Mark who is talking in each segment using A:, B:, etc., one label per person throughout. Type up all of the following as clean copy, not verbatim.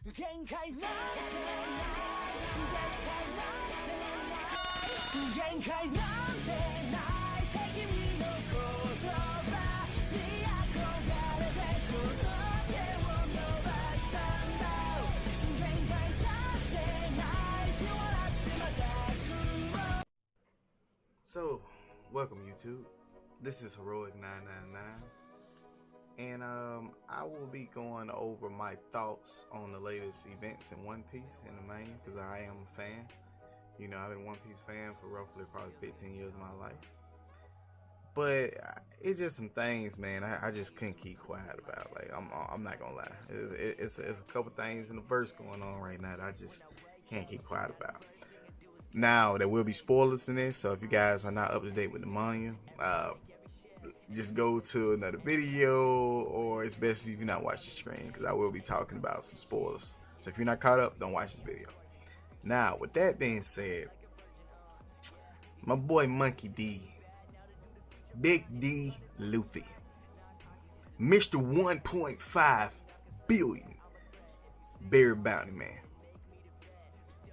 A: So, welcome YouTube. This is Heroic 999, and I will be going over my thoughts on the latest events in One Piece in the main, because I am a fan. You know, I've been a One Piece fan for roughly probably 15 years of my life. But it's just some things, man, I just couldn't keep quiet about. Like, I'm not gonna lie. It's a couple things in the verse going on right now that I just can't keep quiet about. Now, there will be spoilers in this, so if you guys are not up to date with the manga, just go to another video, or it's best if you not watch the screen, because I will be talking about some spoilers. So if you're not caught up, don't watch this video. Now, with that being said, my boy Monkey D, Big D Luffy, Mr. 1.5 billion Berry Bounty Man,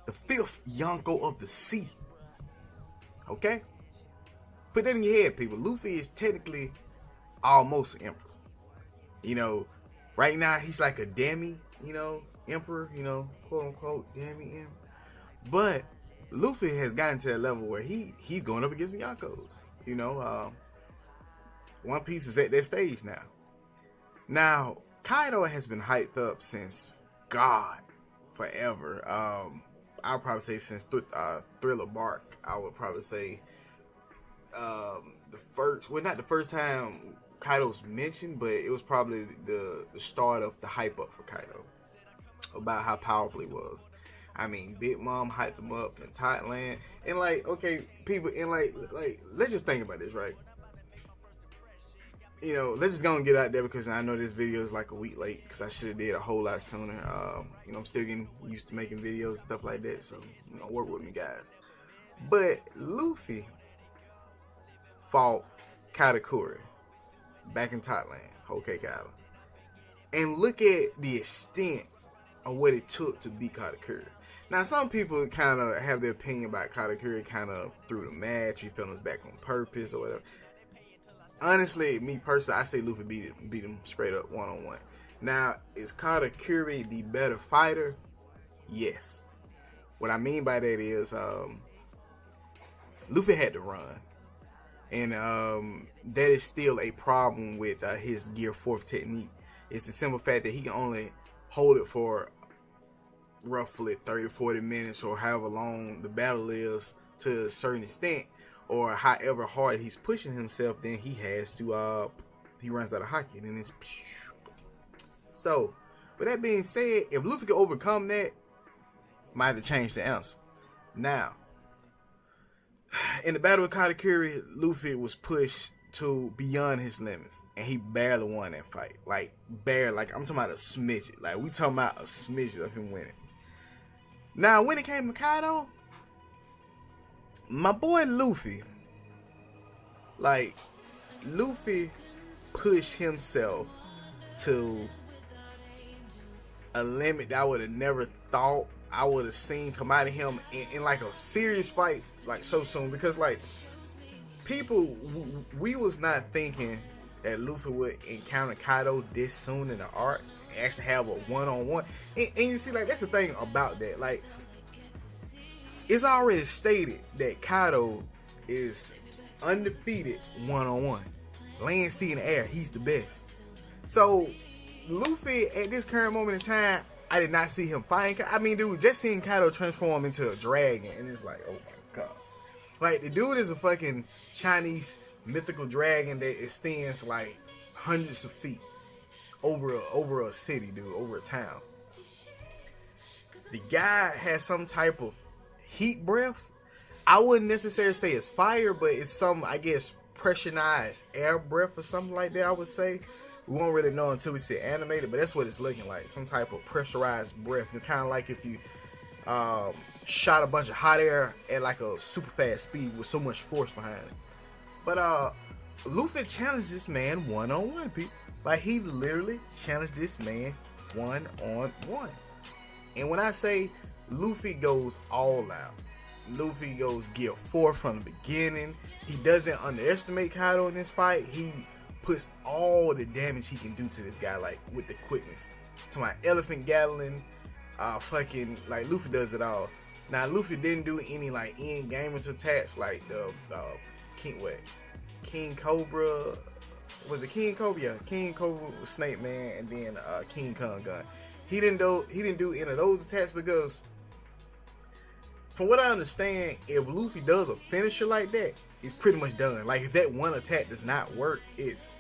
A: the 5th Yonko of the sea. Okay? Put that in your head, people. Luffy is technically almost an emperor. You know, right now he's like a demi, emperor, quote unquote, demi emperor. But Luffy has gotten to that level where he's going up against the Yonkos. One Piece is at that stage now. Now, Kaido has been hyped up since forever. I would probably say since Thriller Bark. I would probably say not the first time Kaido's mentioned, but it was probably the start of the hype up for Kaido about how powerful he was. I mean, Big Mom hyped him up in Thailand, and like, okay, people, and like let's just think about this, right? Let's just go and get out there, because I know this video is like a week late, because I should have did a whole lot sooner. I'm still getting used to making videos and stuff like that, so work with me, guys. But Luffy fought Katakuri back in Thailand, Whole Cake Island, and look at the extent of what it took to beat Katakuri. Now, some people kind of have their opinion about Katakuri kind of through the match, he fell on his back on purpose or whatever. Honestly, me personally, I say Luffy beat him straight up one-on-one. Now, is Katakuri the better fighter? Yes. What I mean by that is, Luffy had to run. And that is still a problem with his Gear 4th technique. It's the simple fact that he can only hold it for roughly 30-40 minutes, or however long the battle is, to a certain extent. Or however hard he's pushing himself, then he has to, he runs out of haki, and then it's... So, with that being said, if Luffy can overcome that, might have to change the answer. Now, in the battle with Katakuri, Luffy was pushed to beyond his limits, and he barely won that fight. Like, barely. Like, I'm talking about a smidget. Like, we talking about a smidget of him winning. Now, when it came to Kaido, my boy Luffy, Luffy pushed himself to a limit that I would have never thought I would have seen come out of him in like a serious fight, like so soon. Because like, people, we was not thinking that Luffy would encounter Kaido this soon in the arc, and actually have a one-on-one. And you see, like, that's the thing about that. Like, it's already stated that Kaido is undefeated one-on-one. Land, sea, and air, he's the best. So, Luffy, at this current moment in time, I did not see him fighting. I mean, dude, just seeing Kaido transform into a dragon, and it's like, oh my god. Like, the dude is a fucking Chinese mythical dragon that extends like hundreds of feet over a city, dude, over a town. The guy has some type of heat breath. I wouldn't necessarily say it's fire, but it's some, I guess, pressurized air breath or something like that, I would say. We won't really know until we see it animated, but that's what it's looking like. Some type of pressurized breath. It's kind of like if you shot a bunch of hot air at like a super fast speed with so much force behind it. But Luffy challenged this man one-on-one, people. Like, he literally challenged this man one-on-one. And when I say Luffy goes all out, Luffy goes gear 4 from the beginning. He doesn't underestimate Kaido in this fight. He puts all the damage he can do to this guy, like with the quickness. To my elephant Gatling, fucking like Luffy does it all. Now Luffy didn't do any like end gamers attacks like the King Cobra. Was it King Cobra? Yeah, King Cobra, Snake Man, and then King Kong gun. He didn't do any of those attacks because, from what I understand, if Luffy does a finisher like that, it's pretty much done. Like if that one attack does not work, it's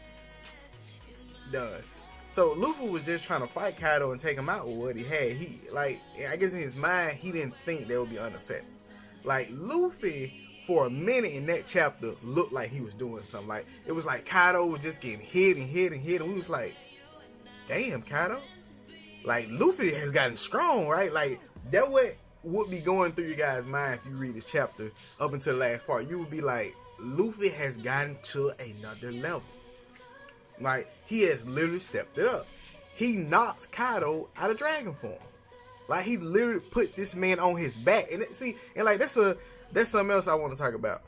A: done. So Luffy was just trying to fight Kaido and take him out with what he had. He like, I guess in his mind, he didn't think they would be unaffected. Like Luffy, for a minute in that chapter, looked like he was doing something. Like it was like Kaido was just getting hit and hit and hit, and we was like, damn, Kaido. Like Luffy has gotten strong, right? Like that would be going through your guys' mind if you read the chapter up until the last part. You would be like, Luffy has gotten to another level. Like he has literally stepped it up. He knocks Kaido out of dragon form. Like he literally puts this man on his back. And see, and like that's something else I want to talk about.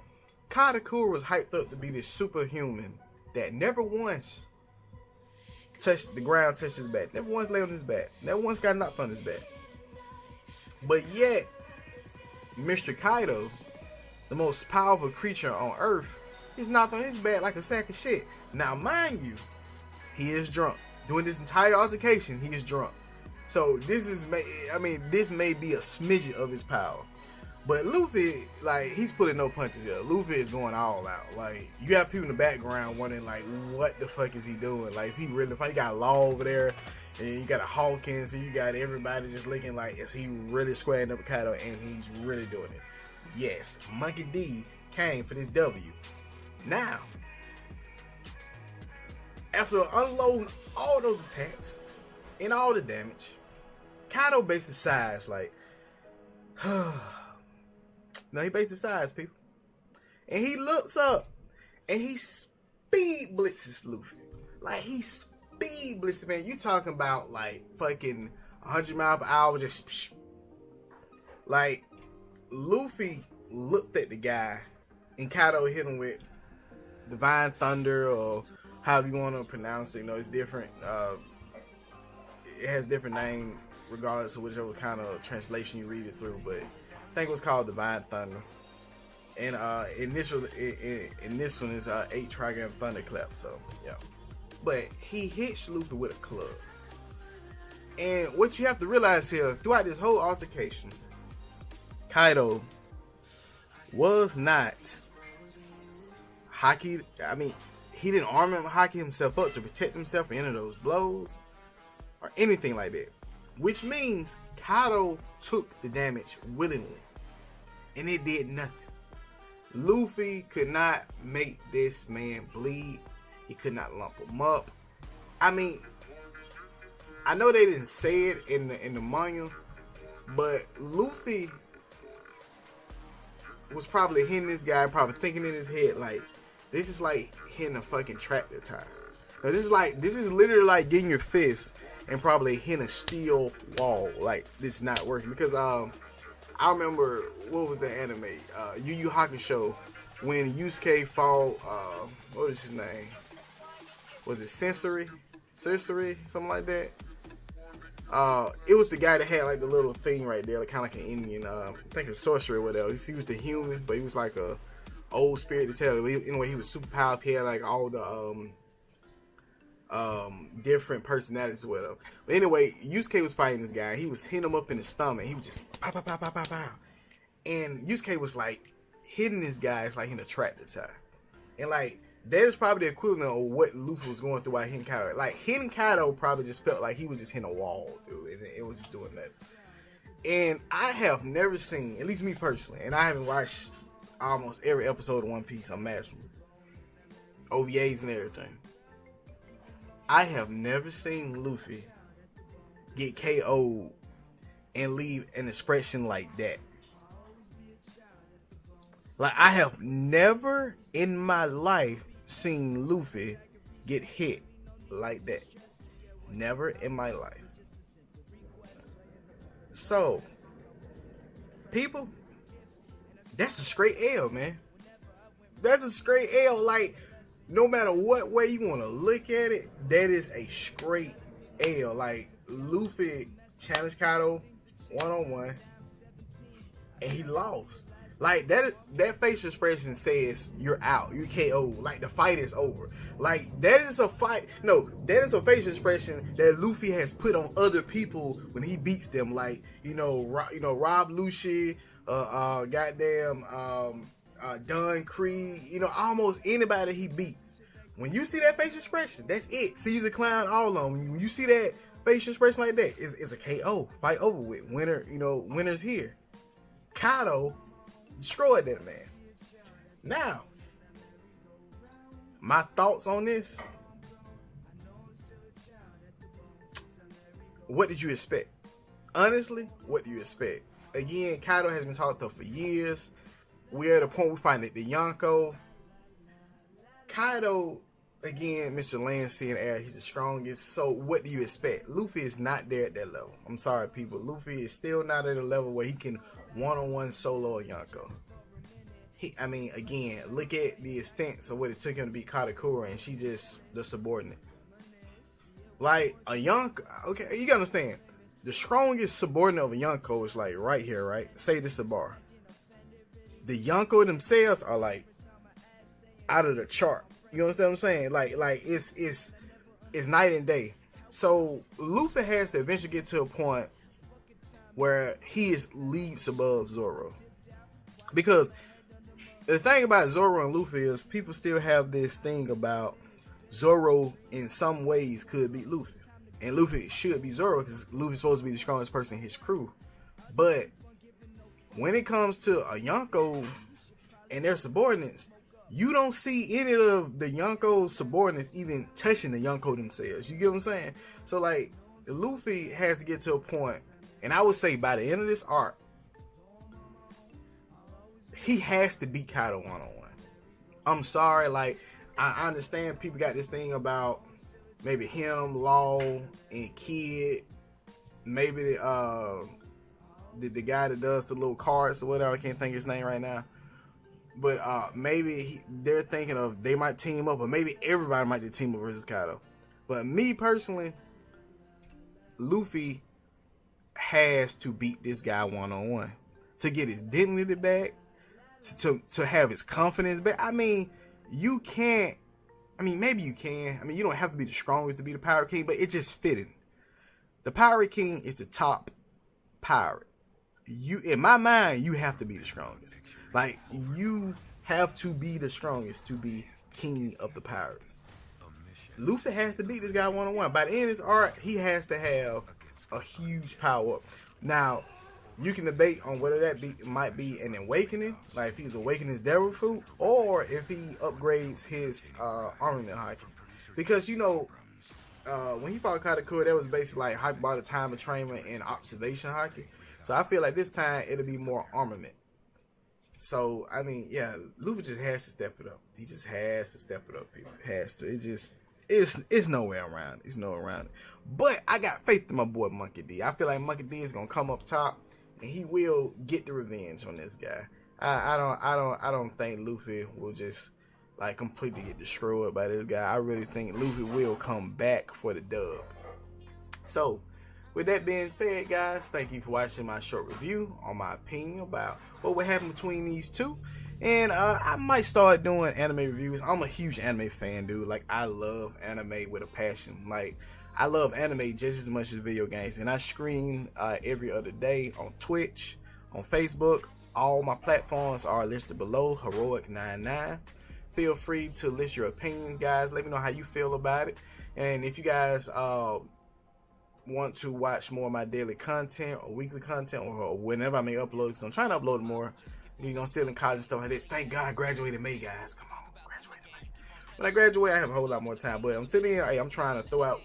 A: Katakura was hyped up to be this superhuman that never once touched the ground, touched his back. Never once lay on his back. Never once got knocked on his back. But yet, Mr. Kaido, the most powerful creature on Earth, is knocked on his back like a sack of shit. Now, mind you, he is drunk. During this entire altercation, he is drunk. So this may be a smidgen of his power. But Luffy, like, he's pulling no punches here. Luffy is going all out. Like, you have people in the background wondering, like, what the fuck is he doing? Like, is he really fighting? You got Law over there, and you got a Hawkins, and you got everybody just looking like, is he really squaring up with Kaido, and he's really doing this? Yes, Monkey D came for this W. Now, after unloading all those attacks and all the damage, Kaido basically sighs like, no, he basically sighs, people. And he looks up and he speed blitzes Luffy. Like, he speed blitzes, man. You talking about like fucking 100 miles per hour, just psh. Like, Luffy looked at the guy and Kaido hit him with Divine Thunder, or however you want to pronounce it. You know, it's different. It has different name regardless of whichever kind of translation you read it through, but I think it was called Divine Thunder. And in this one is 8 Trigram Thunderclap. So yeah, but he hits Luffy with a club. And what you have to realize here, throughout this whole altercation, Kaido was not Haki. I mean, he didn't arm him, Haki himself up to protect himself from any of those blows or anything like that. Which means Kaido took the damage willingly, and it did nothing. Luffy could not make this man bleed. He could not lump him up. I mean, I know they didn't say it in the manga, but Luffy was probably hitting this guy, probably thinking in his head like, this is like hitting a fucking tractor tire. Now, this is literally like getting your fist and probably hitting a steel wall. Like, this is not working. Because I remember, what was the anime? Yu Yu Hakusho, when Yusuke fought, what was his name? Was it Sensory? Something like that? It was the guy that had like the little thing right there, like, kind of like an Indian, I think a sorcerer or whatever. He was the human, but he was like a old spirit to tell. Anyway, he was super powerful. He had like all the different personalities or whatever. But anyway, Yusuke was fighting this guy. He was hitting him up in the stomach. He was just pow, pow, pow, pow, pow, pow. And Yusuke was like hitting this guy like in a tractor tire. And like, that is probably the equivalent of what Luffy was going through while hitting Kaido. Like, hitting Kaido probably just felt like he was just hitting a wall, dude. And it was just doing that. And I have never seen, at least me personally, and I haven't watched almost every episode of One Piece. I'm matching OVAs and everything. I have never seen Luffy get KO'd and leave an expression like that. Like, I have never in my life seen Luffy get hit like that. Never in my life. So, people, that's a straight L, man. That's a straight L. Like, no matter what way you want to look at it, that is a straight L. Like, Luffy challenged Kaido one-on-one, and he lost. Like, that facial expression says you're out, you KO. Like, the fight is over. Like, that is a fight. No, that is a facial expression that Luffy has put on other people when he beats them. Like, Rob Lucci, Don Creed, almost anybody he beats. When you see that facial expression, that's it. Caesar Clown, all of them. When you see that facial expression like that, it's a KO. Fight over with. Winner, winner's here. Kaido destroyed that man. Now, my thoughts on this. What did you expect? Honestly, what do you expect? Again, Kaido has been talked up for years. We're at a point we find that the Yonko. Kaido, again, Mr. Land, Sea, and Air, he's the strongest. So what do you expect? Luffy is not there at that level. I'm sorry, people. Luffy is still not at a level where he can one-on-one solo a Yonko. Again, look at the extent of what it took him to beat Katakura, and she just the subordinate. Like, a Yonko, okay, you gotta understand. The strongest subordinate of a Yonko is like right here, right? Say this is the bar. The Yonko themselves are like out of the chart. You understand what I'm saying? Like it's night and day. So Luffy has to eventually get to a point where he is leaps above Zoro. Because the thing about Zoro and Luffy is people still have this thing about Zoro in some ways could beat Luffy. And Luffy should be Zoro because Luffy's supposed to be the strongest person in his crew. But when it comes to a Yonko and their subordinates, you don't see any of the Yonko subordinates even touching the Yonko themselves. You get what I'm saying? So, like, Luffy has to get to a point, and I would say by the end of this arc, he has to beat Kaido one-on-one. I'm sorry, like, I understand people got this thing about maybe him, Law, and Kid, maybe the guy that does the little cards or whatever, I can't think of his name right now. But maybe they're thinking of they might team up, or maybe everybody might team up versus Kaido. But me personally, Luffy has to beat this guy one-on-one to get his dignity back, to have his confidence back. You can't. Maybe you can. You don't have to be the strongest to be the Pirate King, but it's just fitting. The Pirate King is the top pirate. In my mind, you have to be the strongest. Like, you have to be the strongest to be king of the pirates. Luffy has to beat this guy one-on-one. By the end of this arc, he has to have a huge power up. Now, you can debate on whether that might be an awakening, like if he's awakening his devil fruit, or if he upgrades his armament haki. Because, when he fought Katakura, that was basically like haki by the time of training and observation haki. So I feel like this time it'll be more armament. So, Luffy just has to step it up. He just has to step it up, people. Has to. It's no way around it. It's no way around it. But I got faith in my boy Monkey D. I feel like Monkey D is gonna come up top, and he will get the revenge on this guy. I don't think Luffy will just like completely get destroyed by this guy. I really think Luffy will come back for the dub. So, with that being said, guys, thank you for watching my short review on my opinion about what would happen between these two. And I might start doing anime reviews. I'm a huge anime fan, dude. Like, I love anime with a passion. Like, I love anime just as much as video games. And I stream every other day on Twitch, on Facebook. All my platforms are listed below, Heroic99. Feel free to list your opinions, guys. Let me know how you feel about it. And if you guys want to watch more of my daily content or weekly content or whenever I may upload, because I'm trying to upload more, still in college and stuff like that. Thank God I graduated May, guys. Come on, graduated May. When I graduate, I have a whole lot more time. But until then, I'm trying to throw out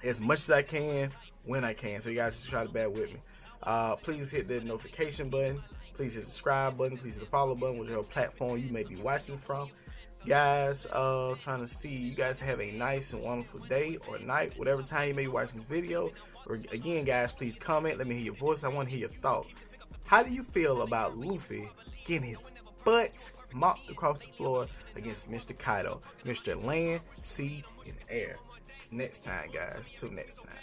A: as much as I can when I can. So you guys just try to bear with me. Please hit the notification button. Please hit the subscribe button. Please hit the follow button, whichever platform you may be watching from. Guys, trying to see you guys have a nice and wonderful day or night, whatever time you may be watching the video. Again, guys, please comment. Let me hear your voice. I want to hear your thoughts. How do you feel about Luffy getting his butt mopped across the floor against Mr. Kiado, Mr. Land, Sea, and Air? Next time, guys. Till next time.